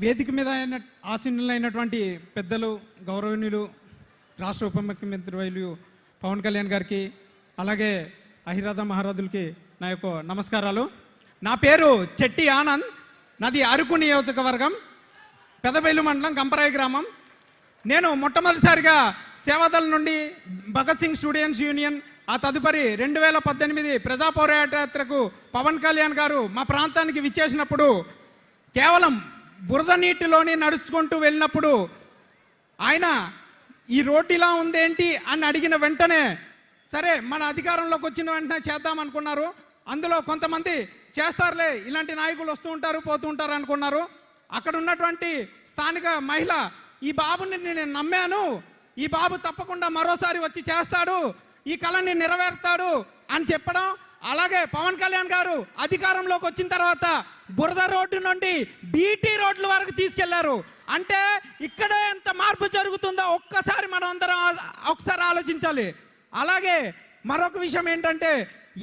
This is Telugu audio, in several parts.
వేదిక మీద ఆసీనులైనటువంటి పెద్దలు, గౌరవనీయులు, రాష్ట్ర ఉప ముఖ్యమంత్రి వైలు పవన్ కళ్యాణ్ గారికి, అలాగే అహిరాధ మహారాజులకి నా యొక్క నమస్కారాలు. నా పేరు చెట్టి ఆనంద్, నాది అరకు నియోజకవర్గం, పెదబైలు మండలం, గంపరాయి గ్రామం. నేను మొట్టమొదటిసారిగా సేవాదళ నుండి భగత్ సింగ్ స్టూడెంట్స్ యూనియన్, ఆ తదుపరి 2018 ప్రజా పోరాటయాత్రకు పవన్ కళ్యాణ్ గారు మా ప్రాంతానికి విచ్చేసినప్పుడు కేవలం బురద నీటిలోని నడుచుకుంటూ వెళ్ళినప్పుడు ఆయన ఈ రోడ్డు ఇలా ఉందేంటి అని అడిగిన వెంటనే సరే మన అధికారంలోకి వచ్చిన వెంటనే చేద్దాం అనుకున్నారు. అందులో కొంతమంది చేస్తారులే, ఇలాంటి నాయకులు వస్తూ ఉంటారు పోతూ ఉంటారు అనుకున్నారు. అక్కడ ఉన్నటువంటి స్థానిక మహిళ, ఈ బాబుని నేను నమ్మాను, ఈ బాబు తప్పకుండా మరోసారి వచ్చి చేస్తాడు, ఈ కళని నెరవేరుతాడు అని చెప్పడం. అలాగే పవన్ కళ్యాణ్ గారు అధికారంలోకి వచ్చిన తర్వాత బురద రోడ్డు నుండి బీటీ రోడ్ల వరకు తీసుకెళ్లారు. అంటే ఇక్కడే ఎంత మార్పు జరుగుతుందో ఒక్కసారి మనం అందరం ఒకసారి ఆలోచించాలి. అలాగే మరొక విషయం ఏంటంటే,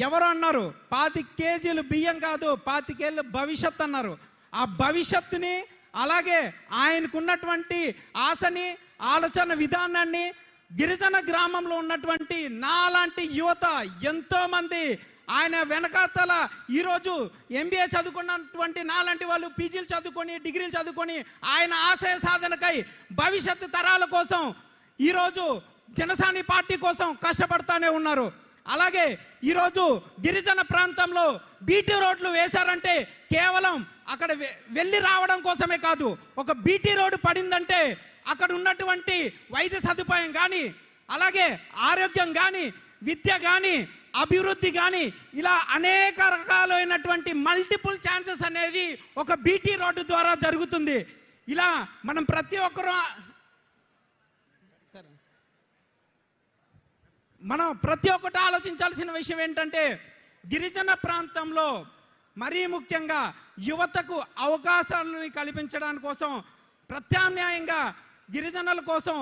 ఎవరు అన్నారు 25 కేజీలు బియ్యం కాదు 25 ఏళ్ళ భవిష్యత్ అన్నారు. ఆ భవిష్యత్తుని, అలాగే ఆయనకున్నటువంటి ఆశని, ఆలోచన విధానాన్ని గిరిజన గ్రామంలో ఉన్నటువంటి నాలాంటి యువత ఎంతోమంది ఆయన వెనకాతల ఈరోజు MBA చదువుకున్నటువంటి నాలాంటి వాళ్ళు పీజీలు చదువుకొని, డిగ్రీలు చదువుకొని ఆయన ఆశయ సాధనకై భవిష్యత్తు తరాల కోసం ఈరోజు జనసేన పార్టీ కోసం కష్టపడతానే ఉన్నారు. అలాగే ఈరోజు గిరిజన ప్రాంతంలో బీటీ రోడ్లు వేశారంటే కేవలం అక్కడ వెళ్ళి రావడం కోసమే కాదు, ఒక బీటీ రోడ్డు పడిందంటే అక్కడ ఉన్నటువంటి వైద్య సదుపాయం కానీ, అలాగే ఆరోగ్యం కానీ, విద్య కానీ, అభివృద్ధి కానీ, ఇలా అనేక రకాలైనటువంటి మల్టిపుల్ ఛాన్సెస్ అనేది ఒక బీటీ రోడ్డు ద్వారా జరుగుతుంది. ఇలా మనం ప్రతి ఒక్కరూ ఒక్కటి ఆలోచించాల్సిన విషయం ఏంటంటే, గిరిజన ప్రాంతంలో మరీ ముఖ్యంగా యువతకు అవకాశాలను కల్పించడానికి కోసం ప్రత్యామ్నాయంగా గిరిజనుల కోసం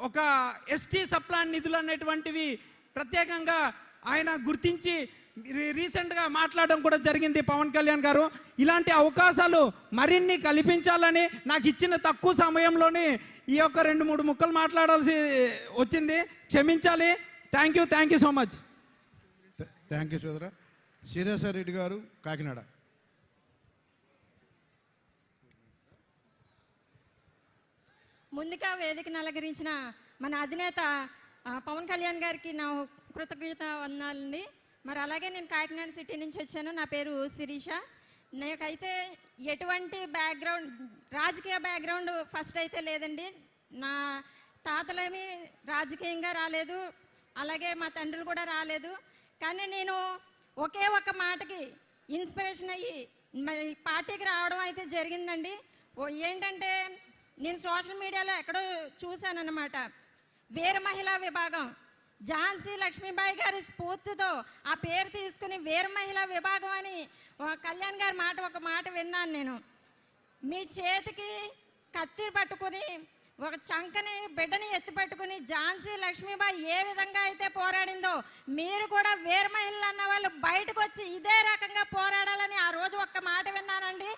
ఒక ఎస్టీ సప్లాన్ నిధులు అనేటువంటివి ప్రత్యేకంగా ఆయన గుర్తించి రీసెంట్గా మాట్లాడడం కూడా జరిగింది పవన్ కళ్యాణ్ గారు. ఇలాంటి అవకాశాలు మరిన్ని కల్పించాలని నాకు ఇచ్చిన తక్కువ సమయంలోనే ఈ యొక్క 2-3 ముక్కలు మాట్లాడాల్సి వచ్చింది, క్షమించాలి. Thank you so much. Thank you సోదరా. శ్రీనివాస రెడ్డి గారు, కాకినాడ. ముందుగా వేదికను అలంకరించిన మన అధినేత పవన్ కళ్యాణ్ గారికి నా కృతజ్ఞత వందనాలండి. మరి అలాగే నేను కాకినాడ సిటీ నుంచి వచ్చాను. నా పేరు శిరీష. నాకైతే ఎటువంటి బ్యాక్గ్రౌండ్, రాజకీయ బ్యాక్గ్రౌండ్ ఫస్ట్ అయితే లేదండి. నా తాతలేమి రాజకీయంగా రాలేదు, అలాగే మా తండ్రులు కూడా రాలేదు. కానీ నేను ఒకే ఒక మాటకి ఇన్స్పిరేషన్ అయ్యి మరి పార్టీకి రావడం అయితే జరిగిందండి. ఏంటంటే, నేను సోషల్ మీడియాలో ఎక్కడో చూశానన్నమాట, వీర మహిళా విభాగం, ఝాన్సీ లక్ష్మీబాయి గారి స్ఫూర్తితో ఆ పేరు తీసుకుని వీర మహిళా విభాగం అని కళ్యాణ్ గారి ఒక మాట విన్నాను నేను. మీ చేతికి కత్తి పట్టుకుని ఒక చంకని బిడ్డని ఎత్తి పట్టుకుని ఝాన్సీ లక్ష్మీబాయి ఏ విధంగా అయితే పోరాడిందో మీరు కూడా వీర మహిళలు అన్న వాళ్ళు బయటకు వచ్చి ఇదే రకంగా పోరాడాలని ఆ రోజు ఒక్క మాట విన్నానండి.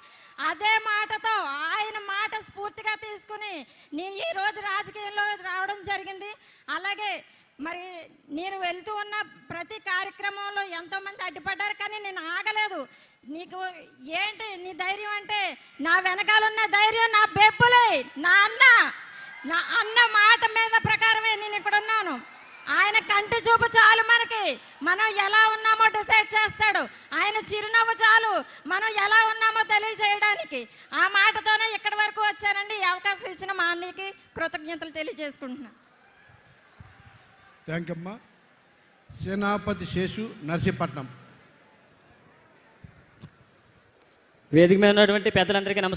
అదే మాటతో ఆయన మాట స్ఫూర్తిగా తీసుకుని నేను ఈరోజు రాజకీయంలో రావడం జరిగింది. అలాగే మరి నేను వెళ్తూ ఉన్న ప్రతి కార్యక్రమంలో ఎంతోమంది అడ్డుపడ్డారు, కానీ నేను ఆగలేదు. నీకు ఏంటి నీ ధైర్యం అంటే, నా వెనకాలన్న ధైర్యం నా బెబ్బులే, నా అన్న మాట మీద ప్రకారమే నేను ఇక్కడ ఉన్నాను. ఆయన కంటి చూపు చాలు మనకి, మనం ఎలా ఉన్నామో డిసైడ్ చేస్తాడు. ఆయన చిరునవ్వు చాలు మనం ఎలా ఉన్నామో తెలియజేయడానికి. ఆ మాటతోనే ఇక్కడి వరకు వచ్చానండి. ఈ అవకాశం ఇచ్చిన మా అన్నయ్యకి కృతజ్ఞతలు తెలియజేసుకుంటున్నాను. థ్యాంక్ యూ అమ్మా. సేనాపతి శేషు, నర్సీపట్నం. వేదిక మీద ఉన్నటువంటి పెద్దలందరికీ నమస్కారం.